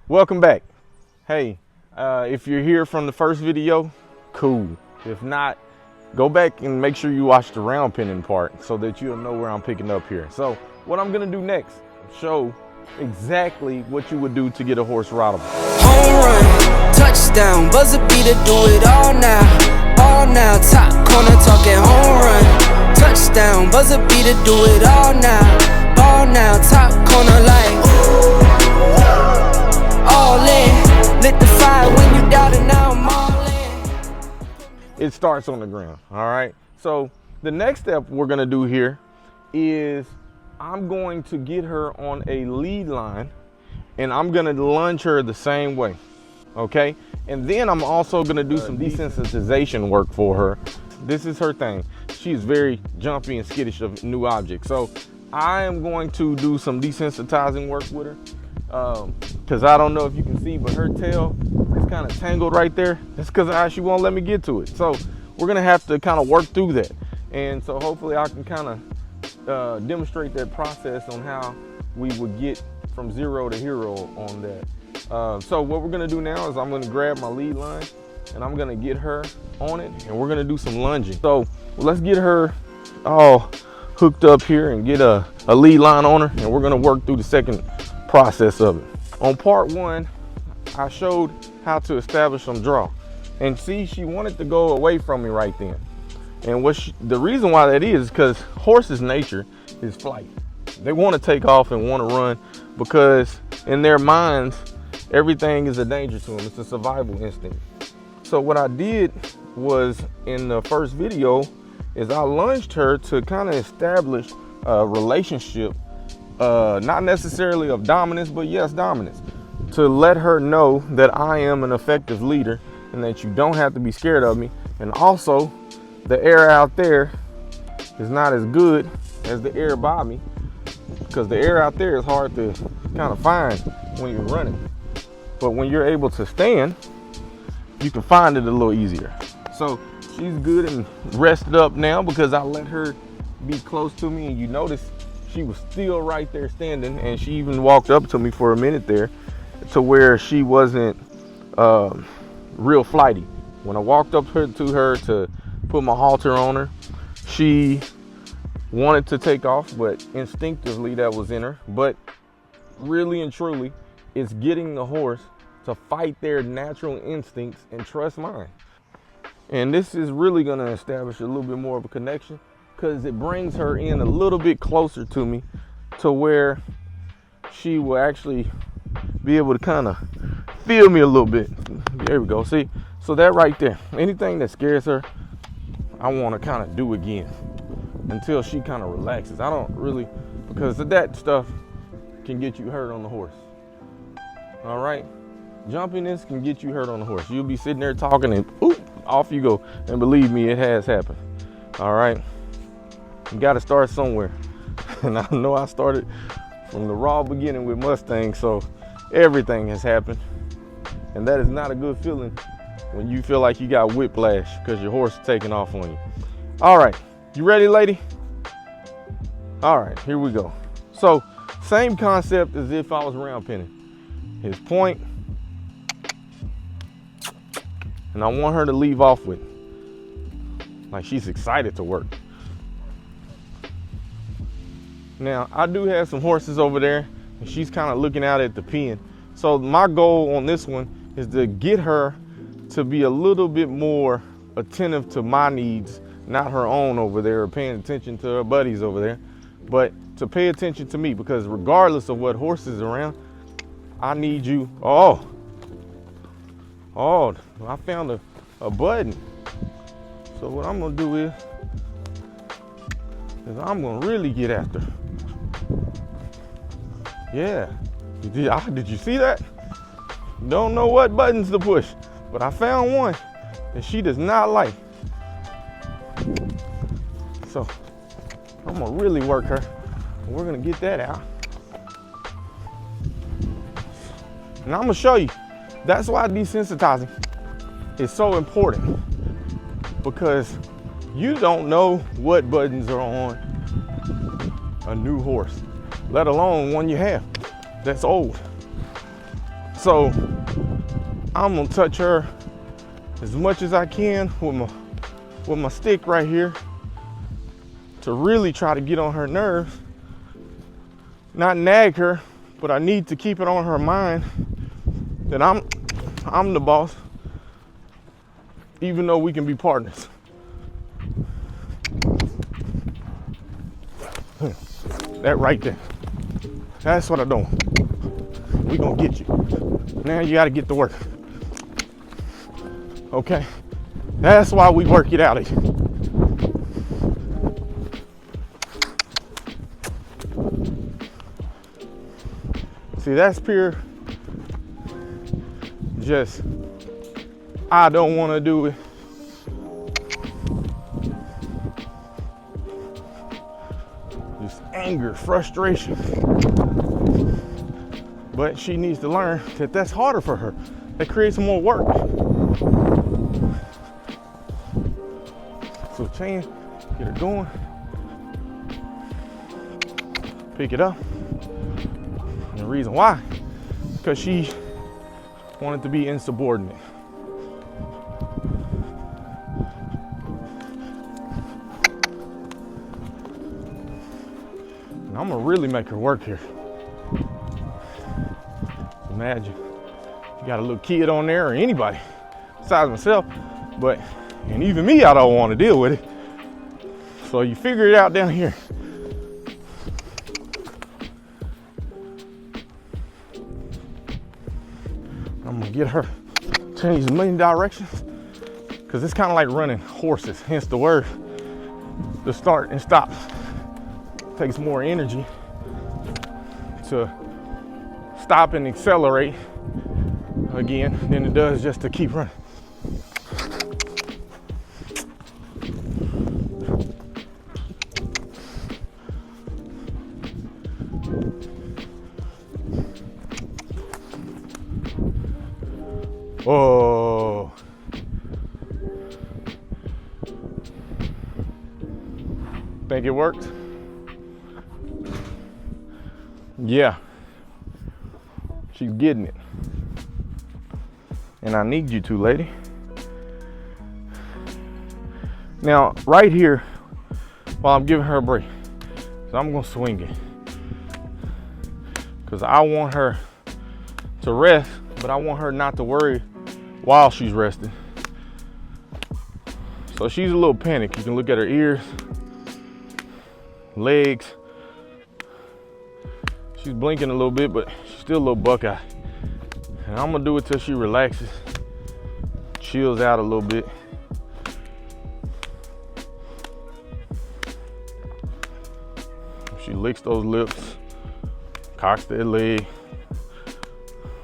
Welcome back. Hey, if you're here from the first video, cool. If not, go back and make sure you watch the round pinning part so that you'll know where I'm picking up here. So what I'm gonna do next, show exactly what you would do to get a horse rideable. Home run, touchdown, buzzer beater, do it all now, top corner talking home run, touchdown, buzzer beater, do it all now, top corner like all in, lit the fire when you doubt it, now I'm all in. It starts on the ground, all right? So the next step we're gonna do here is I'm going to get her on a lead line and I'm gonna lunge her the same way, okay? And then I'm also gonna do some desensitization work for her. This is her thing. She's very jumpy and skittish of new objects. So I am going to do some desensitizing work with her. Cause I don't know if you can see, but her tail is kind of tangled right there. That's cause she won't let me get to it. So we're gonna have to kind of work through that. And so hopefully I can kind of demonstrate that process on how we would get from 0 to hero on that. So what we're gonna do now is I'm gonna grab my lead line and I'm gonna get her on it and we're gonna do some lunging. So let's get her all hooked up here and get a lead line on her, and we're gonna work through the second process of it. On part 1, I showed how to establish some draw. And see, she wanted to go away from me right then. And the reason why that is because horses' nature is flight. They want to take off and want to run because in their minds, everything is a danger to them. It's a survival instinct. So what I did was, in the first video, is I lunged her to kind of establish a relationship, not necessarily of dominance, but yes, dominance, to let her know that I am an effective leader and that you don't have to be scared of me. And also, the air out there is not as good as the air by me, because the air out there is hard to kind of find when you're running. But when you're able to stand, you can find it a little easier. So she's good and rested up now because I let her be close to me, and you notice she was still right there standing, and she even walked up to me for a minute there to where she wasn't real flighty. When I walked up to her to put my halter on her, she wanted to take off, but instinctively that was in her. But really and truly, it's getting the horse to fight their natural instincts and trust mine. And this is really gonna establish a little bit more of a connection because it brings her in a little bit closer to me to where she will actually be able to kind of feel me a little bit. There we go, see? So that right there, anything that scares her, I wanna kind of do again until she kind of relaxes. I don't really, because that stuff can get you hurt on the horse. All right, jumpiness can get you hurt on the horse. You'll be sitting there talking and oop, off you go. And believe me, it has happened. All right, you got to start somewhere. And I know I started from the raw beginning with Mustangs, so everything has happened. And that is not a good feeling when you feel like you got whiplash because your horse is taking off on you. All right, you ready, lady? All right, here we go. So same concept as if I was round pinning. His point, and I want her to leave off with, like she's excited to work. Now, I do have some horses over there, and she's kind of looking out at the pen. So my goal on this one is to get her to be a little bit more attentive to my needs, not her own over there, or paying attention to her buddies over there, but to pay attention to me, because regardless of what horse is around, I need you. Oh, I found a button. So what I'm gonna do is I'm gonna really get after her. Yeah, did you see that? Don't know what buttons to push, but I found one that she does not like. So I'm gonna really work her. We're gonna get that out. And I'm gonna show you. That's why desensitizing is so important, because you don't know what buttons are on a new horse, let alone one you have that's old. So I'm gonna touch her as much as I can with my stick right here to really try to get on her nerves. Not nag her, but I need to keep it on her mind that I'm the boss, even though we can be partners. That right there. That's what I'm doing. We gonna get you. Now you gotta get to work. Okay? That's why we work it out. See, that's pure just, I don't wanna do it. Just anger, frustration. But she needs to learn that that's harder for her. That creates more work. So chain, get her going. Pick it up. And the reason why, because she wanted to be insubordinate. And I'm gonna really make her work here. Imagine you got a little kid on there, or anybody besides myself, and even me, I don't want to deal with it. So you figure it out down here. I'm gonna get her change a million directions, because it's kind of like running horses, hence the word. The start and stop takes more energy to stop and accelerate again than it does just to keep running. Oh. Think it worked? Yeah. She's getting it. And I need you to, lady. Now, right here, while I'm giving her a break, so I'm gonna swing it. Because I want her to rest, but I want her not to worry while she's resting. So she's a little panicked. You can look at her ears, legs. She's blinking a little bit, but she's still a little buckeye. And I'm gonna do it till she relaxes, chills out a little bit. She licks those lips, cocks that leg.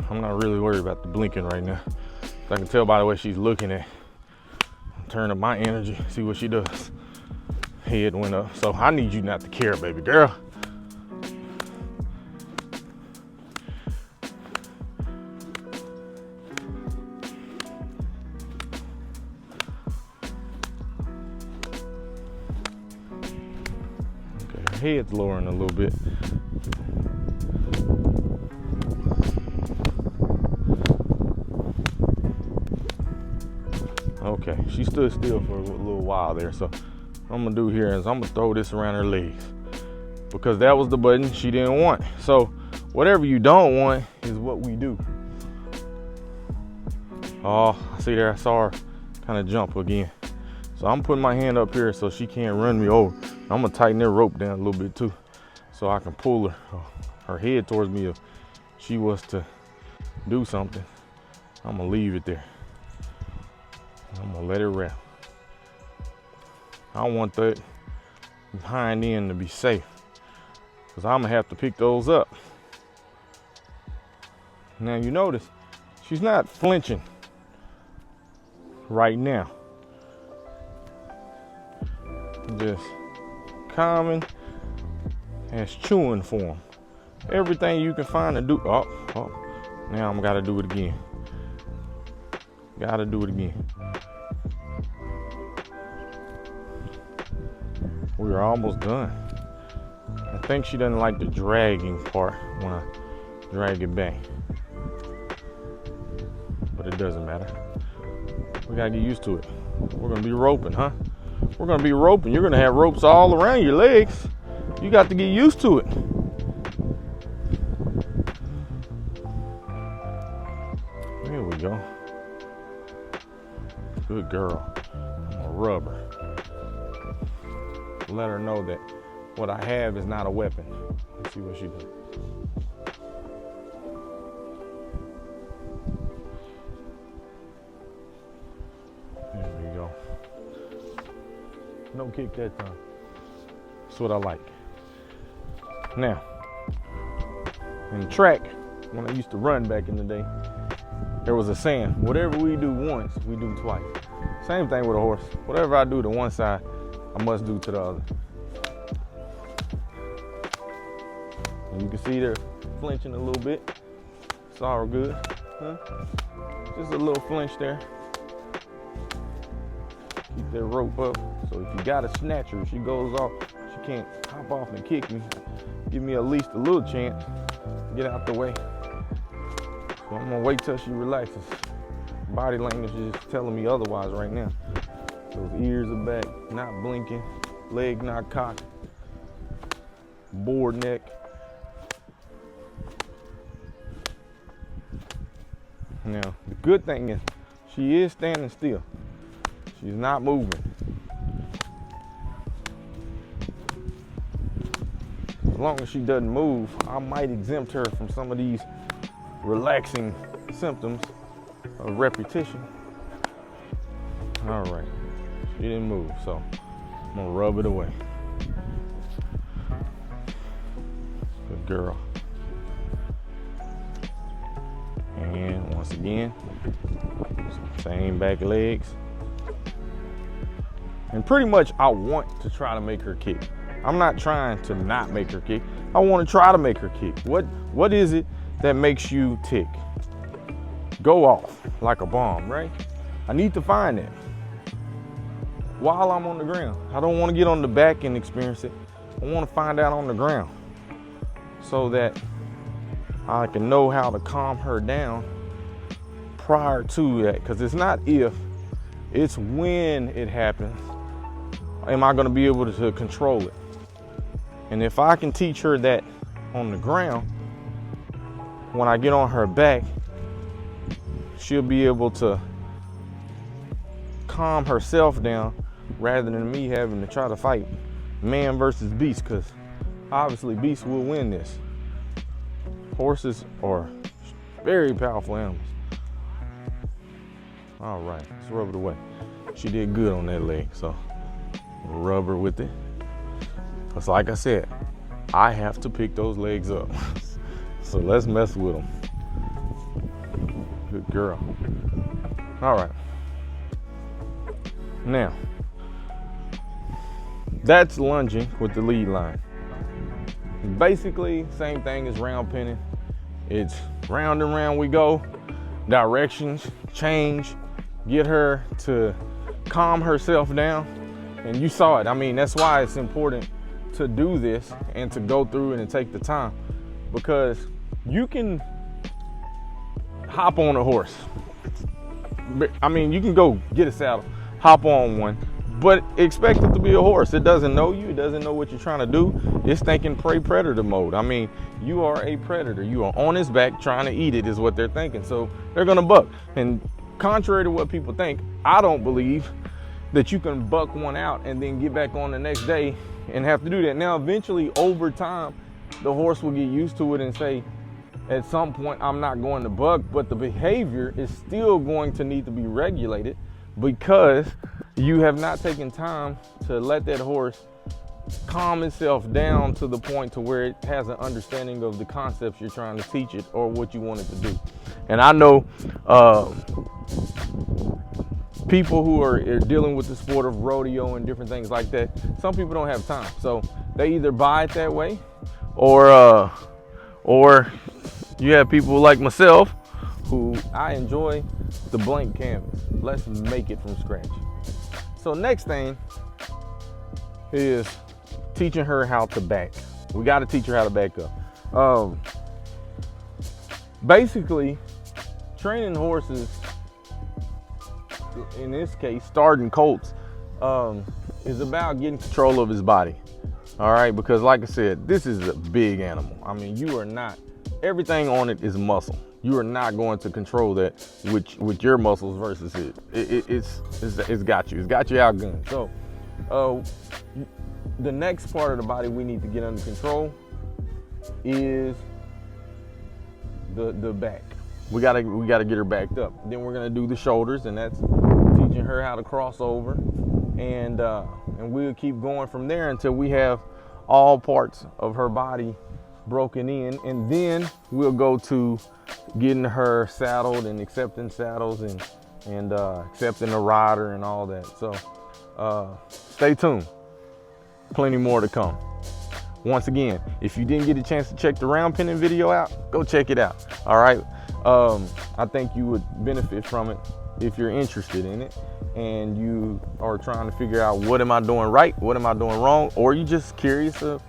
I'm not really worried about the blinking right now. I can tell by the way she's looking at. Turn up my energy, see what she does. Head went up. So I need you not to care, baby girl. Okay, her head's lowering a little bit. Okay, she stood still for a little while there. So what I'm gonna do here is I'm gonna throw this around her legs, because that was the button she didn't want. So whatever you don't want is what we do. Oh, I see there, I saw her kind of jump again. So I'm putting my hand up here so she can't run me over. I'm gonna tighten that rope down a little bit too, so I can pull her head towards me if she was to do something. I'm gonna leave it there. I'm gonna let it wrap. I want that hind end to be safe, because I'm gonna have to pick those up. Now you notice she's not flinching right now. Just calming as chewing form. Everything you can find to do. Oh, now I'm gotta do it again. Gotta do it again. We are almost done. I think she doesn't like the dragging part when I drag it back. but it doesn't matter. We gotta get used to it. We're gonna be roping, huh? We're gonna be roping. You're gonna have ropes all around your legs. You got to get used to it. There we go. Good girl. I'm gonna rub her. Let her know that what I have is not a weapon. Let's see what she does. There we go. No kick that time. That's what I like. Now, in track, when I used to run back in the day, there was a saying, whatever we do once, we do twice. Same thing with a horse. Whatever I do to one side, I must do to the other. And you can see they're flinching a little bit. It's all good, huh? Just a little flinch there. Keep that rope up. So if you got a snatcher, she goes off, she can't hop off and kick me. Give me at least a little chance to get out the way. So I'm gonna wait till she relaxes. Body language is telling me otherwise right now. Those ears are back, not blinking, leg not cocked, bored neck. Now, the good thing is she is standing still. She's not moving. As long as she doesn't move, I might exempt her from some of these relaxing symptoms of repetition. All right, she didn't move, so I'm gonna rub it away. Good girl. And once again, same back legs. And pretty much I want to try to make her kick. I'm not trying to not make her kick. I want to try to make her kick. What is it that makes you tick? Go off like a bomb, right? I need to find it while I'm on the ground. I don't want to get on the back and experience it. I want to find out on the ground so that I can know how to calm her down prior to that. Because it's not if, it's when it happens. Am I going to be able to control it? And if I can teach her that on the ground, when I get on her back, she'll be able to calm herself down rather than me having to try to fight man versus beast, because obviously beast will win this. Horses are very powerful animals. All right, let's rub it away. She did good on that leg, so rub her with it. Because like I said, I have to pick those legs up. So let's mess with them. Good girl. All right. Now, that's lunging with the lead line. Basically, same thing as round penning. It's round and round we go. Directions change. Get her to calm herself down. And you saw it. I mean, that's why it's important to do this and to go through it and take the time, because you can hop on a horse. I mean, you can go get a saddle, hop on one, but expect it to be a horse. It doesn't know you. It doesn't know what you're trying to do. It's thinking prey predator mode. I mean, you are a predator. You are on its back trying to eat it is what they're thinking. So they're going to buck. And contrary to what people think, I don't believe that you can buck one out and then get back on the next day and have to do that. Now, eventually, over time, the horse will get used to it and say, at some point, I'm not going to buck, but the behavior is still going to need to be regulated because you have not taken time to let that horse calm itself down to the point to where it has an understanding of the concepts you're trying to teach it or what you want it to do. And I know people who are dealing with the sport of rodeo and different things like that, some people don't have time. So they either buy it that way or you have people like myself who I enjoy the blank canvas. Let's make it from scratch. So next thing is teaching her how to back. We got to teach her how to back up. Basically, training horses in this case, starting colts, is about getting control of his body. All right, because like I said, this is a big animal. I mean, you are not, everything on it is muscle. You are not going to control that with your muscles versus it. It's got you. It's got you outgunned. So the next part of the body we need to get under control is the back. We gotta get her backed up. Then we're gonna do the shoulders, and that's teaching her how to cross over, and we'll keep going from there until we have all parts of her body broken in, and then we'll go to getting her saddled and accepting saddles and accepting the rider and all that. So stay tuned. Plenty more to come. Once again, if you didn't get a chance to check the round penning video out, go check it out. All right. I think you would benefit from it if you're interested in it and you are trying to figure out, what am I doing right? What am I doing wrong? Or you just curious to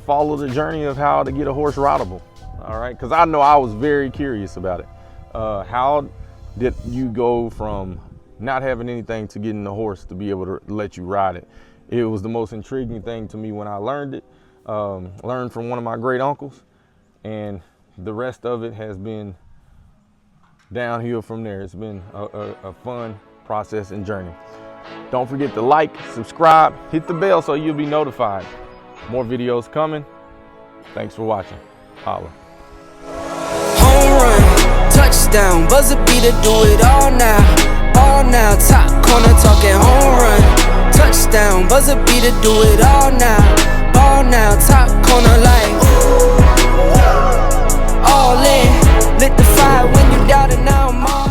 follow the journey of how to get a horse rideable. All right. Cause I know I was very curious about it. How did you go from not having anything to getting a horse to be able to let you ride it? It was the most intriguing thing to me when I learned it. Learned from one of my great uncles, and the rest of it has been downhill from there. It's been a fun process and journey. Don't forget to like, subscribe, hit the bell so you'll be notified. More videos coming. Thanks for watching. Holla. Home run, touchdown, buzzer beater, do it all now. All now, top corner talking home run. Touchdown, buzzer beater, do it all now. All now, top corner like all in. Lit the fire when you doubted, now I'm all